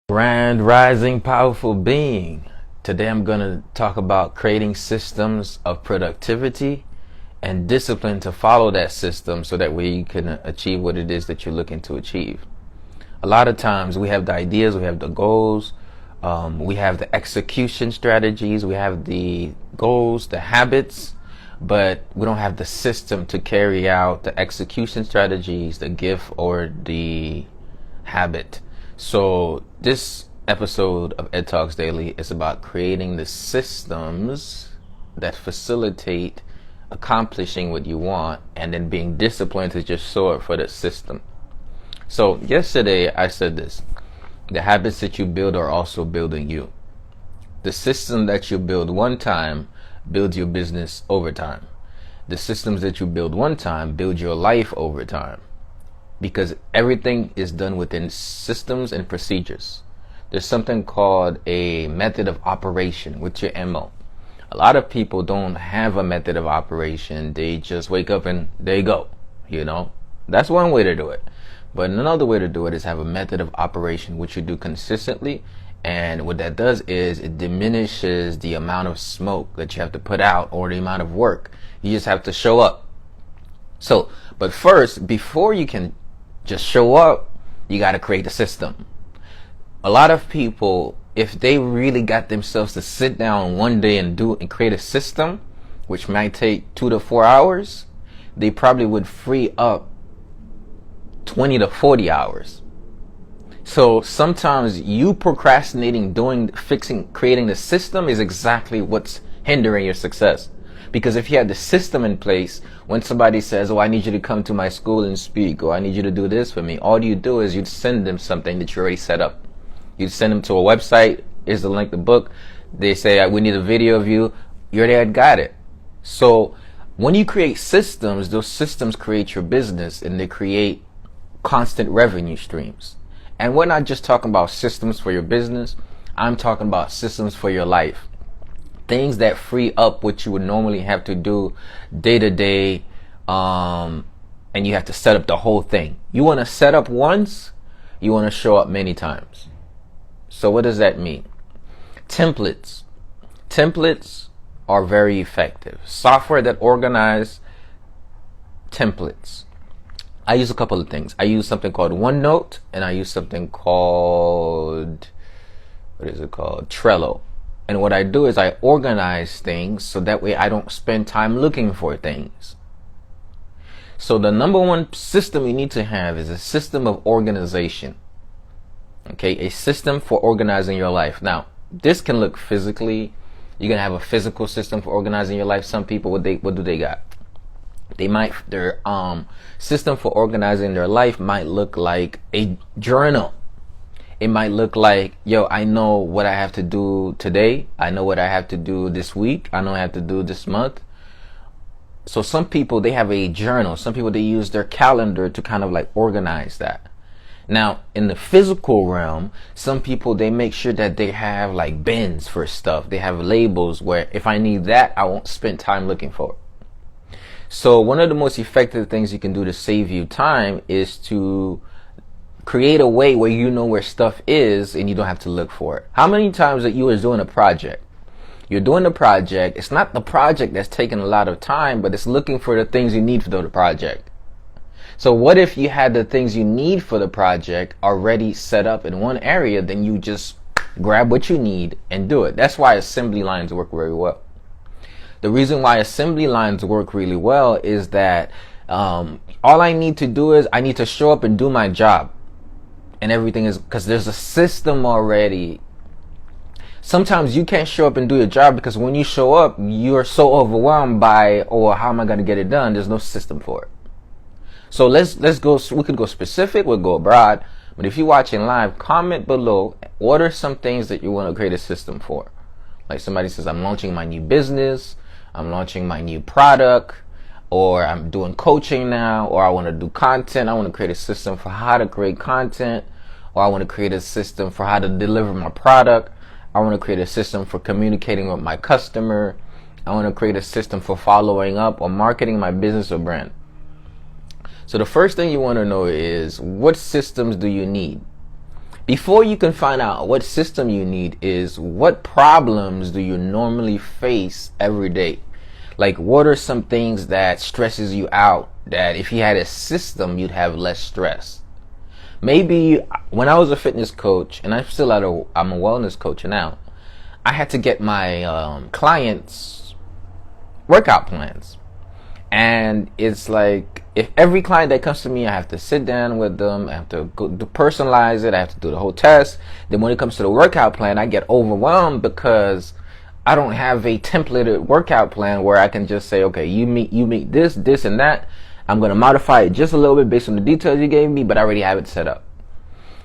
Grand Rising Powerful Being. Today I'm going to talk about creating systems of productivity and discipline to follow that system so that way you can achieve what it is that you're looking to achieve. A lot of times we have the ideas, we have the goals, we have the execution strategies, we have the goals, the habits, but we don't have the system to carry out the execution strategies, the gift, or the habit. So this episode of Ed Talks Daily is about creating the systems that facilitate accomplishing what you want and then being disciplined to just show up for the system. So yesterday I said this: the habits that you build are also building you. The system that you build one time builds your business over time. The systems that you build one time build your life over time. Because everything is done within systems and procedures. There's something called a method of operation with your MO. A lot of people don't have a method of operation. They just wake up and they go, That's one way to do it. But another way to do it is have a method of operation which you do consistently. And what that does is it diminishes the amount of smoke that you have to put out or the amount of work. You just have to show up. But first, before you can just show up, you got to create a system. A lot of people, if they really got themselves to sit down one day and create a system, which might take 2 to 4 hours, they probably would free up 20 to 40 hours. So sometimes you procrastinating creating the system is exactly what's hindering your success. Because if you had the system in place, when somebody says, I need you to come to my school and speak, or I need you to do this for me, all you do is you'd send them something that you already set up. You'd send them to a website. Here's the link to the book. They say, we need a video of you. You already got it. So when you create systems, those systems create your business and they create constant revenue streams. And we're not just talking about systems for your business. I'm talking about systems for your life. Things that free up what you would normally have to do day to day, and you have to set up the whole thing. You want to set up once, you want to show up many times. So what does that mean? Templates are very effective. Software that organize templates. I use a couple of things. I use something called OneNote, and I use something called, Trello. And what I do is I organize things so that way I don't spend time looking for things. So the number one system you need to have is a system of organization. Okay, a system for organizing your life. Now, this can look physically. You can have a physical system for organizing your life. Some people, what do they got? Their system for organizing their life might look like a journal. It might look like, I know what I have to do today. I know what I have to do this week. I know what I have to do this month. So some people, they have a journal. Some people, they use their calendar to kind of like organize that. Now, in the physical realm, some people, they make sure that they have like bins for stuff. They have labels where if I need that, I won't spend time looking for it. So one of the most effective things you can do to save you time is to create a way where you know where stuff is and you don't have to look for it. How many times that you was doing a project? You're doing the project. It's not the project that's taking a lot of time, but it's looking for the things you need for the project. So what if you had the things you need for the project already set up in one area, then you just grab what you need and do it. That's why assembly lines work very well. The reason why assembly lines work really well is that all I need to do is I need to show up and do my job. And everything is because there's a system already. Sometimes you can't show up and do your job because when you show up, you're so overwhelmed by, how am I going to get it done? There's no system for it. So let's go. We could go specific. We'll go broad. But if you're watching live, comment below. What are some things that you want to create a system for? Like somebody says, I'm launching my new business. I'm launching my new product. Or I'm doing coaching now, or I want to do content. I want to create a system for how to create content, or I want to create a system for how to deliver my product. I want to create a system for communicating with my customer. I want to create a system for following up or marketing my business or brand. So the first thing you want to know is, what systems do you need? before you can find out what system you need is what problems do you normally face every day? Like, what are some things that stresses you out that if you had a system, you'd have less stress? Maybe when I was a fitness coach, and I'm a wellness coach now, I had to get my clients workout plans. And it's like, if every client that comes to me, I have to sit down with them, I have to personalize it, I have to do the whole test. Then when it comes to the workout plan, I get overwhelmed because I don't have a templated workout plan where I can just say, okay, you meet this, and that. I'm going to modify it just a little bit based on the details you gave me, but I already have it set up.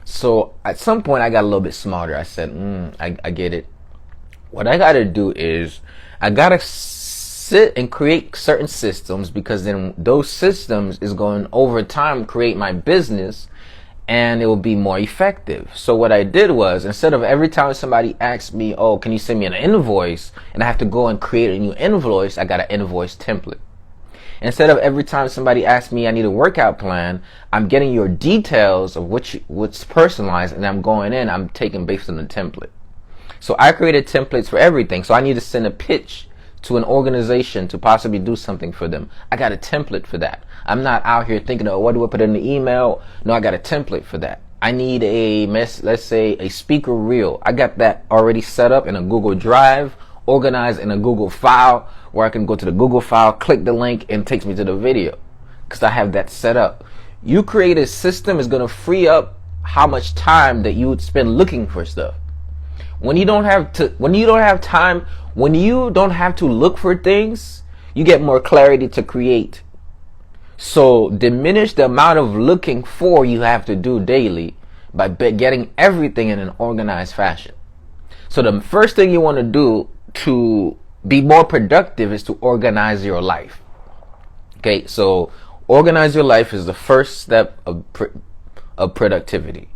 So at some point I got a little bit smarter. I said, I get it. What I got to do is I got to sit and create certain systems, because then those systems is going over time create my business, and it will be more effective. So what I did was, instead of every time somebody asks me, oh, can you send me an invoice, and I have to go and create a new invoice, I got an invoice template. Instead of every time somebody asks me I need a workout plan, I'm getting your details of what's personalized, and I'm going in, I'm taking based on the template. So I created templates for everything. So I need to send a pitch to an organization to possibly do something for them. I got a template for that. I'm not out here thinking, oh, what do I put in the email? No, I got a template for that. I need let's say a speaker reel. I got that already set up in a Google Drive, organized in a Google file, where I can go to the Google file, click the link, and it takes me to the video, because I have that set up. You create a system is going to free up how much time that you would spend looking for stuff. When you don't have time, when you don't have to look for things, you get more clarity to create. So diminish the amount of looking for you have to do daily by getting everything in an organized fashion. So the first thing you want to do to be more productive is to organize your life. Okay, so organize your life is the first step of productivity.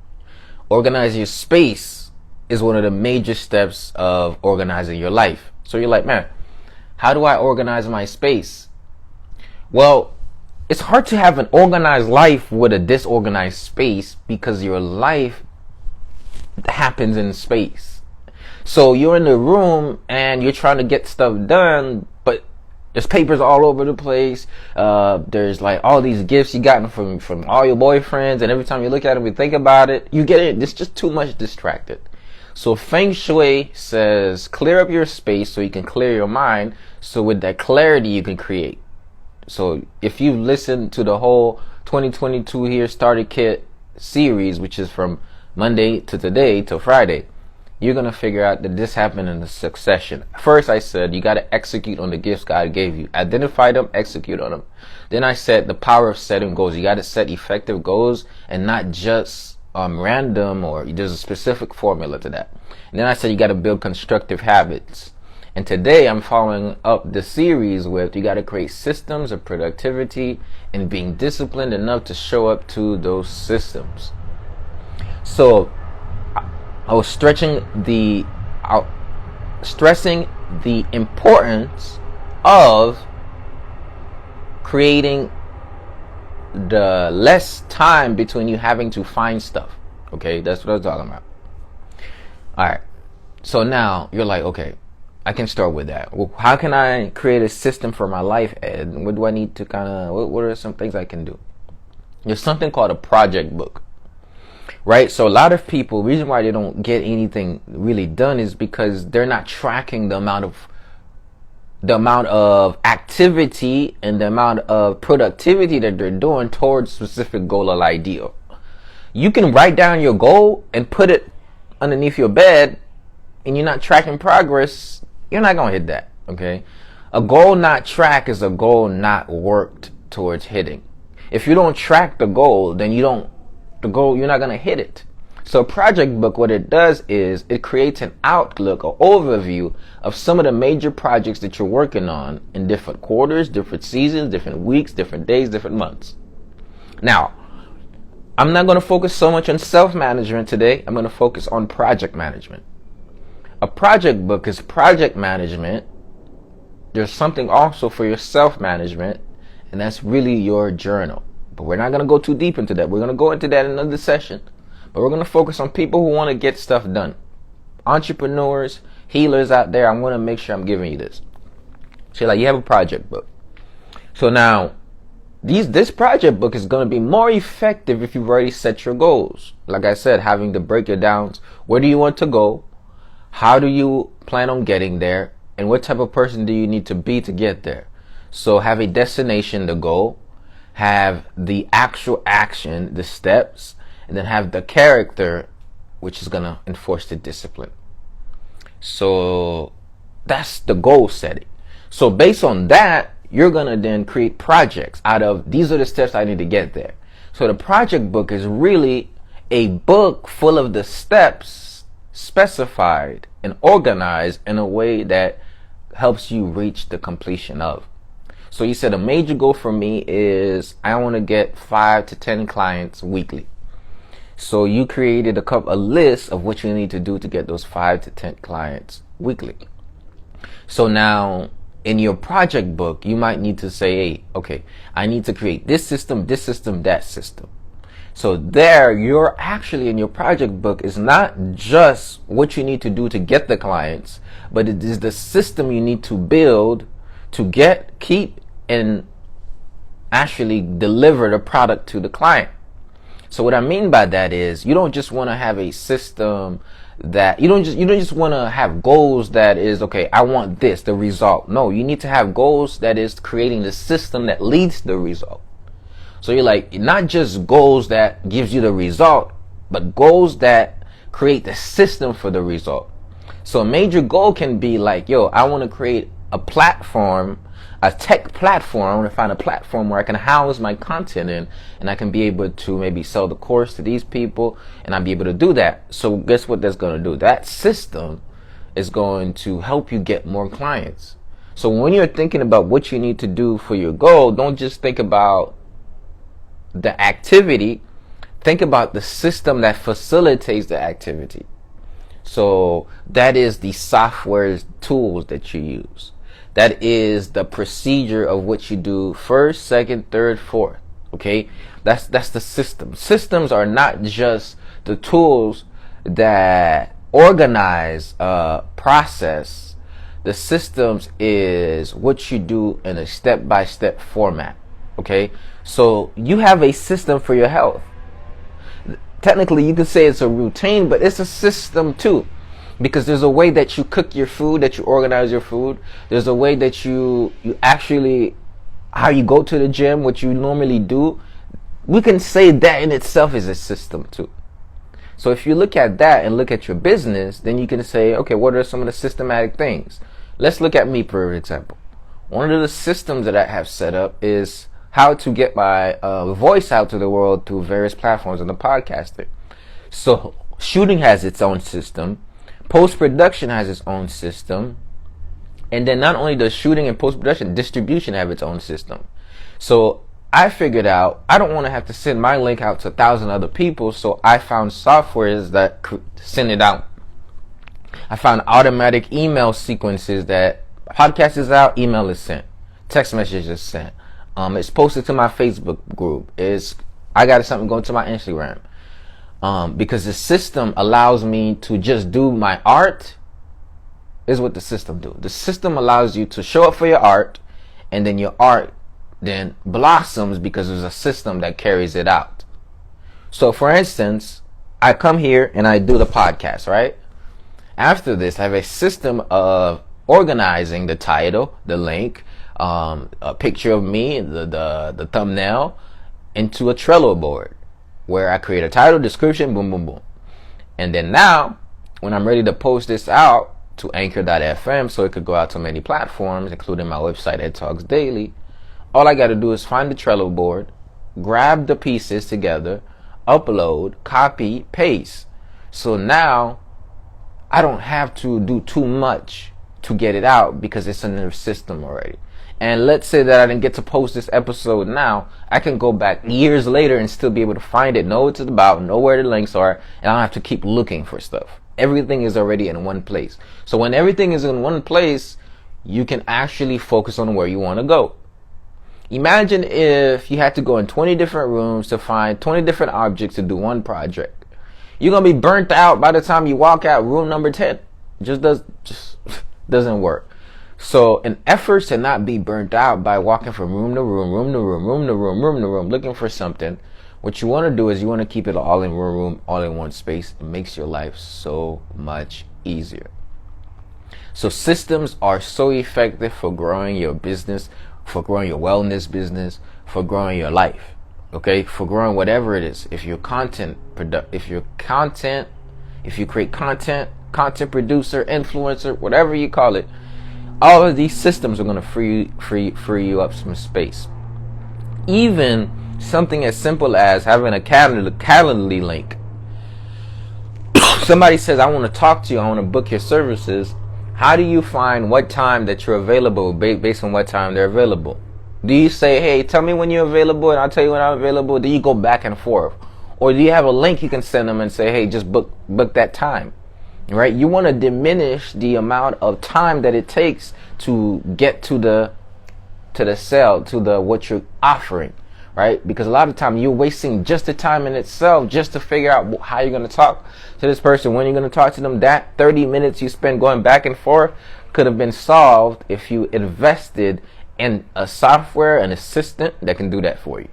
Organize your space is one of the major steps of organizing your life. So you're like, man, how do I organize my space? Well, it's hard to have an organized life with a disorganized space, because your life happens in space. So you're in the room and you're trying to get stuff done, but there's papers all over the place. There's like all these gifts you gotten from all your boyfriends, and every time you look at them, you think about it, you get it. It's just too much distracted. So Feng Shui says clear up your space so you can clear your mind. So with that clarity, you can create. So if you listen to the whole 2022 Here Starter Kit series, which is from Monday to today till Friday, you're going to figure out that this happened in a succession. First, I said you got to execute on the gifts God gave you. Identify them, execute on them. Then I said the power of setting goals. You got to set effective goals and not just random, or there's a specific formula to that. And then I said you got to build constructive habits. And today I'm following up the series with you got to create systems of productivity and being disciplined enough to show up to those systems. So I was stressing the importance of creating the less time between you having to find stuff. Okay, that's what I was talking about. Alright, so now you're like, okay, I can start with that. Well, how can I create a system for my life, Ed? What do I need to what are some things I can do? There's something called a project book. Right? So a lot of people, the reason why they don't get anything really done is because they're not tracking the amount of activity and the amount of productivity that they're doing towards specific goal or ideal. You can write down your goal and put it underneath your bed, and you're not tracking progress, you're not going to hit that. Okay? A goal not tracked is a goal not worked towards hitting. If you don't track the goal, then you're not going to hit it. So a project book, what it does is it creates an outlook or overview of some of the major projects that you're working on in different quarters, different seasons, different weeks, different days, different months. Now, I'm not going to focus so much on self-management today. I'm going to focus on project management. A project book is project management. There's something also for your self-management, and that's really your journal. But we're not going to go too deep into that. We're going to go into that in another session. We're going to focus on people who want to get stuff done. Entrepreneurs, healers out there, I'm going to make sure I'm giving you this. So like, you have a project book. So now, this project book is going to be more effective if you've already set your goals. Like I said, having to break it down. Where do you want to go? How do you plan on getting there? And what type of person do you need to be to get there? So have a destination, the goal. Have the actual action, the steps. And then have the character, which is going to enforce the discipline. So that's the goal setting. So based on that, you're going to then create projects out of, these are the steps I need to get there. So the project book is really a book full of the steps specified and organized in a way that helps you reach the completion of. So you said a major goal for me is I want to get 5 to 10 clients weekly. So you created a list of what you need to do to get those 5 to 10 clients weekly. So now in your project book, you might need to say, hey, okay, I need to create this system, that system. So there, you're actually in your project book is not just what you need to do to get the clients, but it is the system you need to build to get, keep, and actually deliver the product to the client. So what I mean by that is you don't just want to have a system that you don't just want to have goals that is, okay, I want this, the result. No, you need to have goals that is creating the system that leads the result. So you're like, not just goals that gives you the result, but goals that create the system for the result. So a major goal can be like, yo, I want to create a platform, a tech platform. I want to find a platform where I can house my content in, and I can be able to maybe sell the course to these people, and I'll be able to do that. So guess what that's going to do? That system is going to help you get more clients. So when you're thinking about what you need to do for your goal, don't just think about the activity. Think about the system that facilitates the activity. So that is the software tools that you use. That is the procedure of what you do first, second, third, fourth. Okay, that's the system. Systems are not just the tools that organize a process. The systems is what you do in a step-by-step format. Okay, so you have a system for your health. Technically, you could say it's a routine, but it's a system too. Because there's a way that you cook your food, that you organize your food. There's a way that you actually, how you go to the gym, what you normally do. We can say that in itself is a system too. So if you look at that and look at your business, then you can say, okay, what are some of the systematic things? Let's look at me, for example. One of the systems that I have set up is how to get my voice out to the world through various platforms in the podcasting. So shooting has its own system. Post-production has its own system. And then not only does shooting and post-production, distribution have its own system. So I figured out I don't want to have to send my link out to 1,000 other people, so I found softwares that send it out. I found automatic email sequences that podcast is out, email is sent, text message is sent. It's posted to my Facebook group. I got something going to my Instagram. Because the system allows me to just do my art is what the system do. The system allows you to show up for your art, and then your art then blossoms because there's a system that carries it out. So for instance, I come here and I do the podcast, right? After this, I have a system of organizing the title, the link, a picture of me, the thumbnail, into a Trello board, where I create a title, description, boom, boom, boom. And then now, when I'm ready to post this out to Anchor.fm so it could go out to many platforms, including my website, Ed Talks Daily, all I got to do is find the Trello board, grab the pieces together, upload, copy, paste. So now, I don't have to do too much to get it out because it's in the system already. And let's say that I didn't get to post this episode now, I can go back years later and still be able to find it, know what it's about, know where the links are, and I don't have to keep looking for stuff. Everything is already in one place. So when everything is in one place, you can actually focus on where you want to go. Imagine if you had to go in 20 different rooms to find 20 different objects to do one project. You're going to be burnt out by the time you walk out room number 10. Just doesn't work. So in efforts to not be burnt out by walking from room to room, room to room, room to room, room to room, looking for something, what you want to do is you want to keep it all in one room, all in one space. It makes your life so much easier. So systems are so effective for growing your business, for growing your wellness business, for growing your life. Okay, for growing whatever it is. If you create content, content producer, influencer, whatever you call it, all of these systems are going to free you up some space. Even something as simple as having a Calendly link. Somebody says, I want to talk to you, I want to book your services. How do you find what time that you're available based on what time they're available? Do you say, hey, tell me when you're available and I'll tell you when I'm available? Do you go back and forth? Or do you have a link you can send them and say, hey, just book that time? Right? You want to diminish the amount of time that it takes to get to the sale, to what you're offering. Right? Because a lot of time you're wasting just the time in itself just to figure out how you're going to talk to this person, when you're going to talk to them. That 30 minutes you spend going back and forth could have been solved if you invested in a software, an assistant that can do that for you.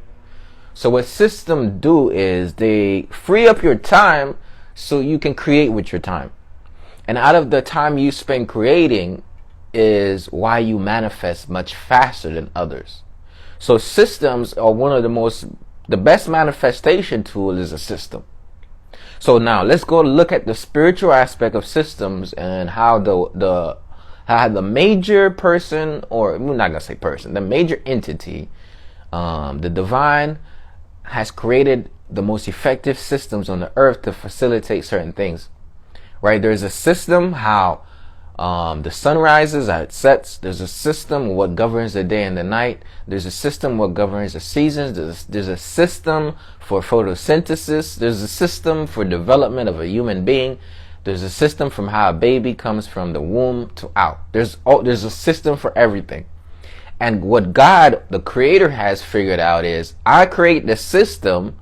So what systems do is they free up your time so you can create with your time. And out of the time you spend creating is why you manifest much faster than others. So systems are one of the best manifestation tool is a system. So now let's go look at the spiritual aspect of systems and how the major person, or we're not gonna say person, the major entity, the divine, has created the most effective systems on the earth to facilitate certain things. Right? There's a system how the sun rises, how it sets. There's a system what governs the day and the night. There's a system what governs the seasons. There's a system for photosynthesis. There's a system for development of a human being. There's a system from how a baby comes from the womb to out. There's a system for everything. And what God, the creator, has figured out is, I create the system,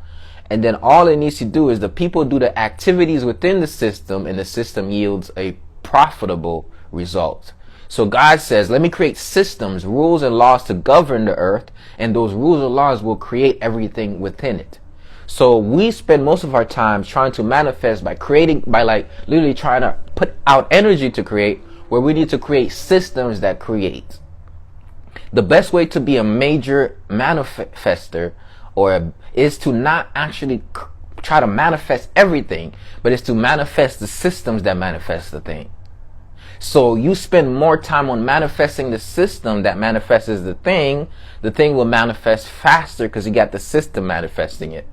and then all it needs to do is the people do the activities within the system, and the system yields a profitable result. So God says, let me create systems, rules and laws to govern the earth, and those rules and laws will create everything within it. So we spend most of our time trying to manifest by literally trying to put out energy to create, where we need to create systems that create. The best way to be a major manifester is to not actually try to manifest everything, but it's to manifest the systems that manifest the thing. So you spend more time on manifesting the system that manifests the thing will manifest faster because you got the system manifesting it.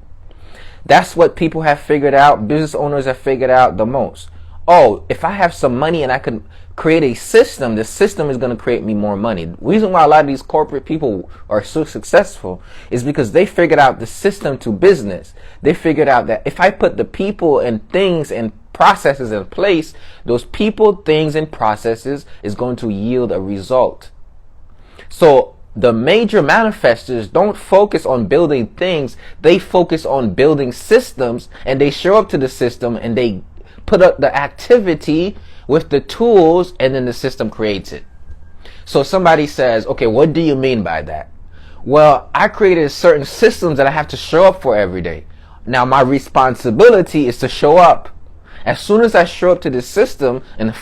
That's what people have figured out, business owners have figured out the most. Oh, if I have some money and I can create a system, the system is going to create me more money. The reason why a lot of these corporate people are so successful is because they figured out the system to business. They figured out that if I put the people and things and processes in place, those people, things, and processes is going to yield a result. So the major manifestors don't focus on building things, they focus on building systems, and they show up to the system and they put up the activity with the tools, and then the system creates it. So somebody says, okay, what do you mean by that? Well, I created certain systems that I have to show up for every day. Now my responsibility is to show up. As soon as I show up to the system and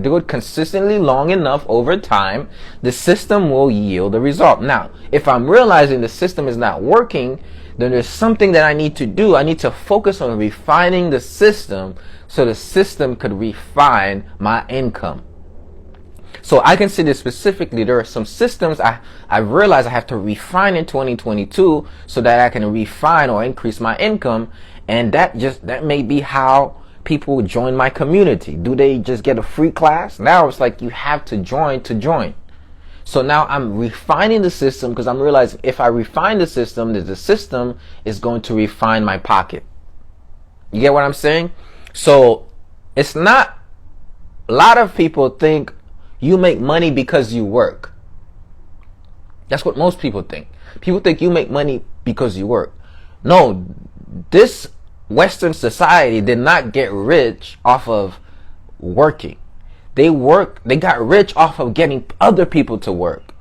do it consistently long enough over time, the system will yield a result. Now, if I'm realizing the system is not working, then there's something that I need to do. I need to focus on refining the system so the system could refine my income. So I consider specifically there are some systems I realize I have to refine in 2022 so that I can refine or increase my income. And that may be how people join my community. Do they just get a free class? Now it's like you have to join. So now I'm refining the system because I'm realizing if I refine the system, that the system is going to refine my pocket. You get what I'm saying? So it's not, a lot of people think you make money because you work. That's what most people think. People think you make money because you work. No, this Western society did not get rich off of working. They got rich off of getting other people to work.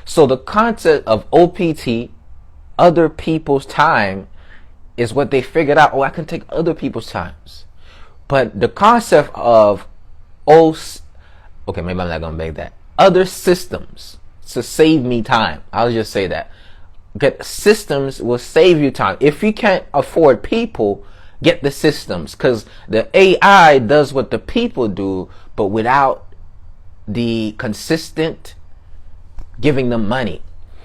So the concept of OPT, other people's time, is what they figured out. Oh, I can take other people's times. But the concept of okay, maybe I'm not gonna make that. Other systems to save me time. I'll just say that. Get systems will save you time. If you can't afford people, get the systems, because the AI does what the people do, but without the consistent giving them money.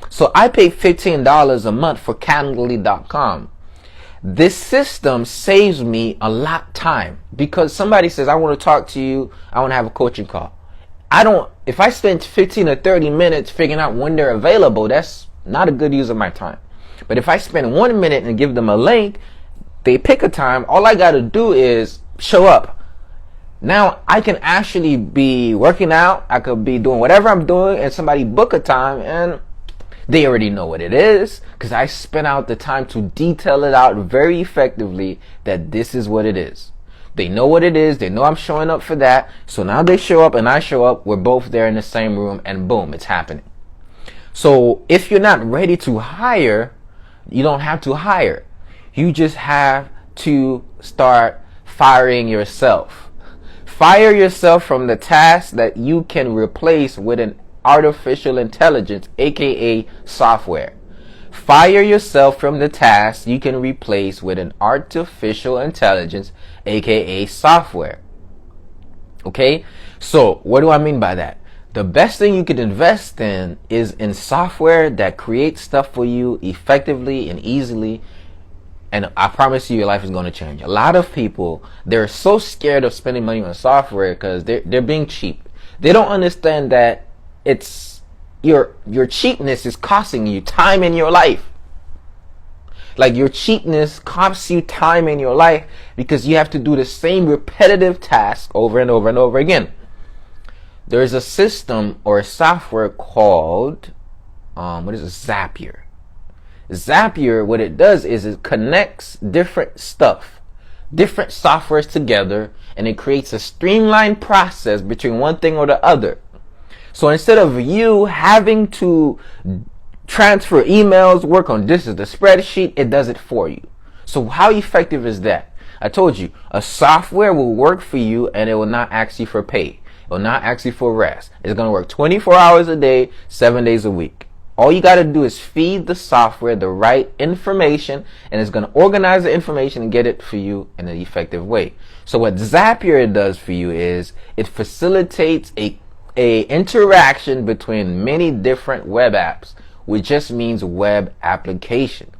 So I pay $15 a month for Calendly.com. This system saves me a lot of time, because somebody says, I want to talk to you, I want to have a coaching call. If I spend 15 or 30 minutes figuring out when they're available, that's not a good use of my time. But if I spend 1 minute and give them a link, they pick a time, all I got to do is show up. Now I can actually be working out, I could be doing whatever I'm doing, and somebody book a time and they already know what it is, because I spent out the time to detail it out very effectively that this is what it is. They know what it is. They know I'm showing up for that. So now they show up and I show up. We're both there in the same room, and boom, it's happening. So if you're not ready to hire, you don't have to hire. You just have to start firing yourself. Fire yourself from the task that you can replace with an artificial intelligence, aka software. Fire yourself from the task you can replace with an artificial intelligence, aka software. Okay? So, what do I mean by that? The best thing you could invest in is in software that creates stuff for you effectively and easily. And I promise you, your life is going to change. A lot of people, they're so scared of spending money on software because they're being cheap. They don't understand that it's your cheapness is costing you time in your life. Like, your cheapness costs you time in your life because you have to do the same repetitive task over and over and over again. There is a system or a software called Zapier. Zapier, what it does is it connects different softwares together, and it creates a streamlined process between one thing or the other. So instead of you having to transfer emails, work on this is the spreadsheet, it does it for you. So how effective is that? I told you, a software will work for you and it will not ask you for pay. It will not ask you for rest. It's going to work 24 hours a day, 7 days a week. All you got to do is feed the software the right information, and it's going to organize the information and get it for you in an effective way. So what Zapier does for you is it facilitates a interaction between many different web apps, which just means web application.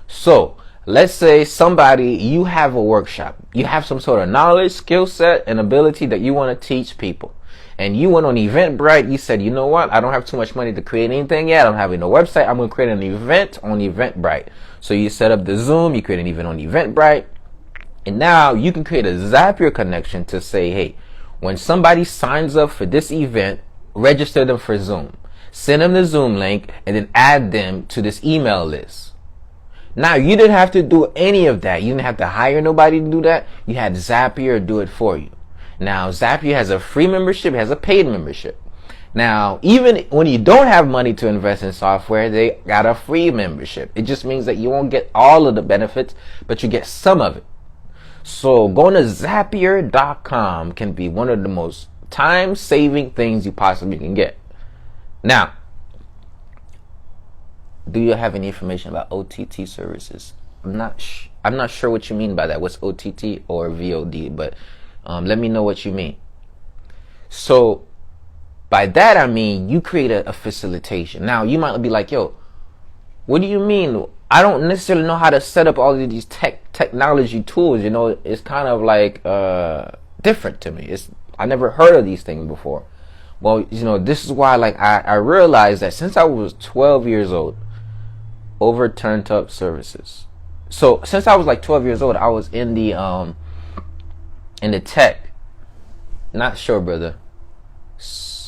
So let's say you have a workshop, you have some sort of knowledge, skill set, and ability that you want to teach people, and you went on Eventbrite. You said, you know what, I don't have too much money to create anything yet, I don't have no website, I'm going to create an event on Eventbrite. So you set up the Zoom, you create an event on Eventbrite, and now you can create a Zapier connection to say, hey, when somebody signs up for this event, register them for Zoom. Send them the Zoom link and then add them to this email list. Now, you didn't have to do any of that. You didn't have to hire nobody to do that. You had Zapier do it for you. Now, Zapier has a free membership, it has a paid membership. Now, even when you don't have money to invest in software, they got a free membership. It just means that you won't get all of the benefits, but you get some of it. So going to Zapier.com can be one of the most time-saving things you possibly can get. Now, do you have any information about OTT services? I'm not sure what you mean by that. What's OTT or VOD? But let me know what you mean. So by that I mean you create a facilitation. Now you might be like, yo, what do you mean? I don't necessarily know how to set up all of these technology tools. You know, it's kind of like different to me. I never heard of these things before. Well, you know, this is why I realized that since I was 12 years old, over turned up services. So since I was like 12 years old, I was in the tech. Not sure, brother.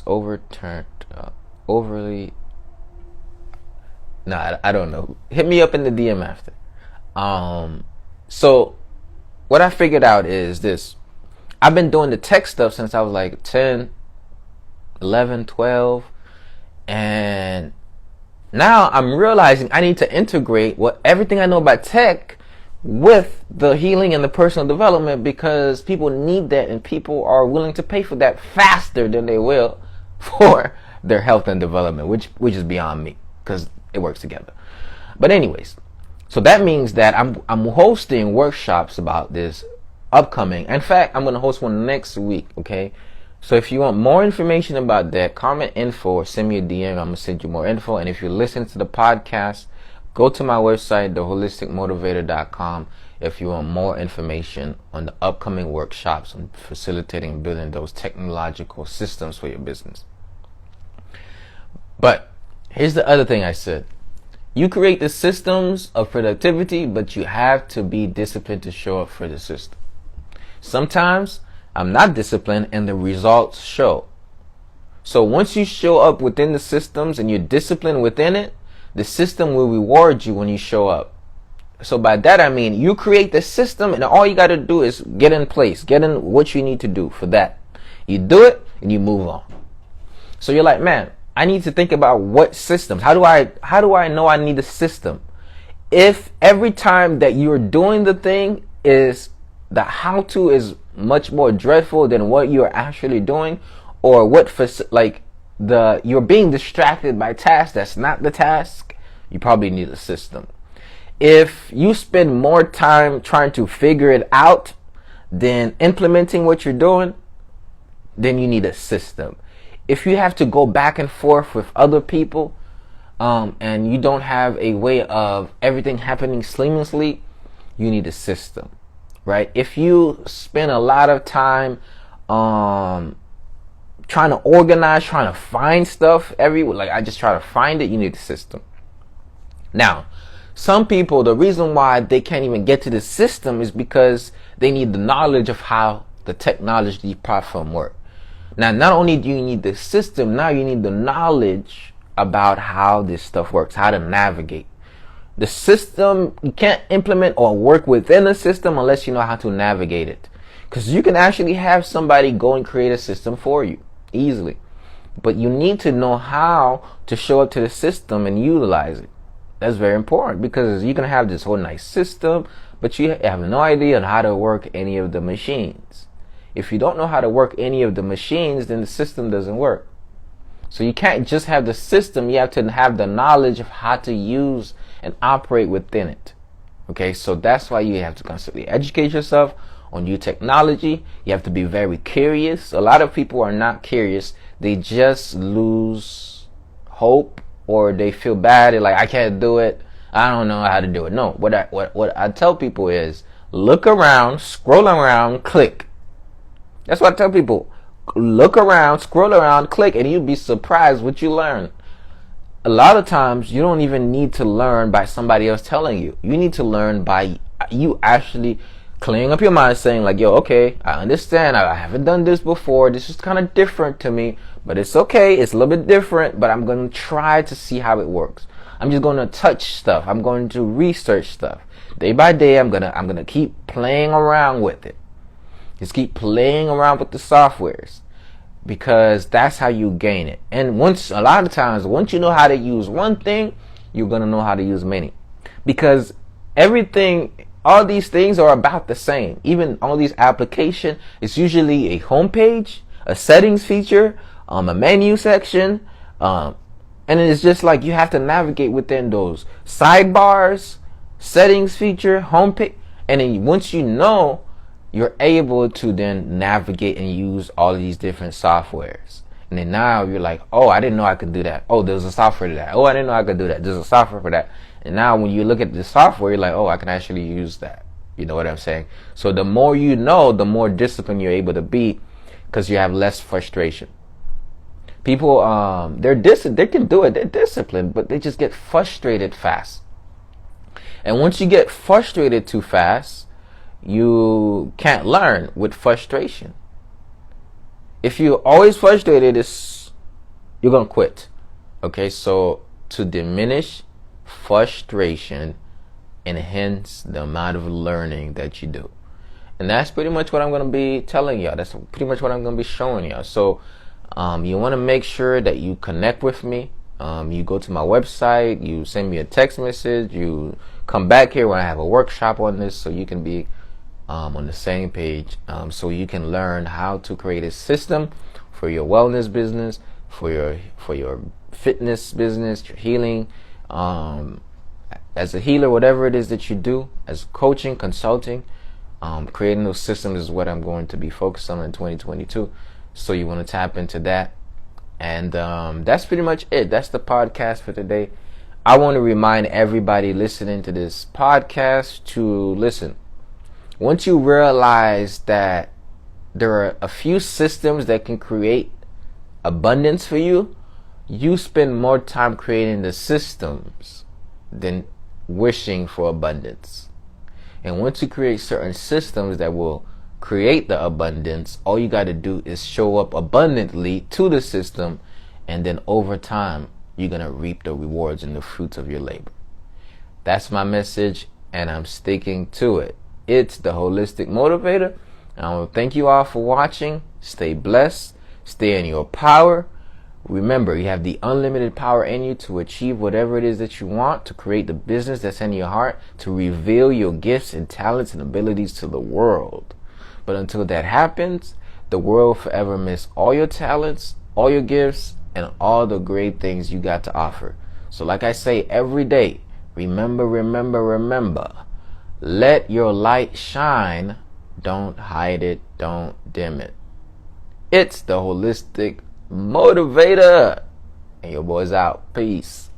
Overturned up. Overly. Nah, I don't know. Hit me up in the DM after. So what I figured out is this. I've been doing the tech stuff since I was like 10, 11, 12. And now I'm realizing I need to integrate everything I know about tech with the healing and the personal development, because people need that, and people are willing to pay for that faster than they will for their health and development, which is beyond me, because it works together. But anyways, so that means that I'm hosting workshops about this upcoming. In fact, I'm going to host one next week, okay? So if you want more information about that, comment info or send me a DM. I'm going to send you more info. And if you listen to the podcast, go to my website, theholisticmotivator.com, if you want more information on the upcoming workshops on facilitating and building those technological systems for your business. But here's the other thing I said. You create the systems of productivity, but you have to be disciplined to show up for the system. Sometimes I'm not disciplined and the results show. So once you show up within the systems and you're disciplined within it, the system will reward you when you show up. So by that I mean you create the system, and all you got to do is get in place, get in what you need to do for that. You do it and you move on. So you're like, man, I need to think about what systems. How do I know I need a system? If every time that you're doing the thing is the how-to is much more dreadful than what you're actually doing, or you're being distracted by tasks that's not the task, you probably need a system. If you spend more time trying to figure it out than implementing what you're doing, then you need a system. If you have to go back and forth with other people, and you don't have a way of everything happening seamlessly, you need a system. Right? If you spend a lot of time trying to organize, trying to find stuff everywhere, I just try to find it, you need a system. Now, some people, the reason why they can't even get to the system is because they need the knowledge of how the technology platform works. Now, not only do you need the system, now you need the knowledge about how this stuff works, how to navigate. The system, you can't implement or work within a system unless you know how to navigate it. Because you can actually have somebody go and create a system for you easily. But you need to know how to show up to the system and utilize it. That's very important, because you can have this whole nice system, but you have no idea on how to work any of the machines. If you don't know how to work any of the machines, then the system doesn't work. So you can't just have the system, you have to have the knowledge of how to use and operate within it. Okay, so that's why you have to constantly educate yourself on new technology. You have to be very curious. A lot of people are not curious. They just lose hope, or they feel bad. They're like, I can't do it. I don't know how to do it. No, what I tell people is look around, scroll around, click. That's what I tell people. Look around, scroll around, click, and you'll be surprised what you learn. A lot of times you don't even need to learn by somebody else telling you. You need to learn by you actually clearing up your mind, saying like, yo, okay, I understand. I haven't done this before. This is kind of different to me, but it's okay. It's a little bit different, but I'm going to try to see how it works. I'm just going to touch stuff. I'm going to research stuff. Day by day, I'm going to keep playing around with it. Just keep playing around with the softwares, because that's how you gain it. And a lot of times, once you know how to use one thing, you're going to know how to use many. Because all these things are about the same. Even all these applications, it's usually a home page, a settings feature, a menu section, and it's just like you have to navigate within those sidebars, settings feature, home page, and then once you know, you're able to then navigate and use all of these different softwares. And then now you're like, oh, I didn't know I could do that. Oh, there's a software for that. Oh, I didn't know I could do that. There's a software for that. And now when you look at the software, you're like, oh, I can actually use that. You know what I'm saying? So the more you know, the more disciplined you're able to be, because you have less frustration. People, they can do it. They're disciplined, but they just get frustrated fast. And once you get frustrated too fast, you can't learn with frustration. If you're always frustrated, you're going to quit. Okay, so to diminish frustration, enhance the amount of learning that you do. And that's pretty much what I'm going to be telling y'all. That's pretty much what I'm going to be showing y'all. So you want to make sure that you connect with me. You go to my website, you send me a text message, you come back here when I have a workshop on this, so you can be on the same page, so you can learn how to create a system for your wellness business, for your fitness business, your healing, as a healer, whatever it is that you do, as coaching, consulting, creating those systems is what I'm going to be focused on in 2022. So you want to tap into that. And that's pretty much it. That's the podcast for today. I want to remind everybody listening to this podcast to listen. Once you realize that there are a few systems that can create abundance for you, you spend more time creating the systems than wishing for abundance. And once you create certain systems that will create the abundance, all you got to do is show up abundantly to the system, and then over time you're going to reap the rewards and the fruits of your labor. That's my message, and I'm sticking to it. It's the Holistic Motivator. And I want to thank you all for watching. Stay blessed, stay in your power. Remember, you have the unlimited power in you to achieve whatever it is that you want, to create the business that's in your heart, to reveal your gifts and talents and abilities to the world. But until that happens, the world will forever miss all your talents, all your gifts, and all the great things you got to offer. So like I say every day, remember, let your light shine. Don't hide it. Don't dim it. It's the Holistic Motivator. And your boy's out. Peace.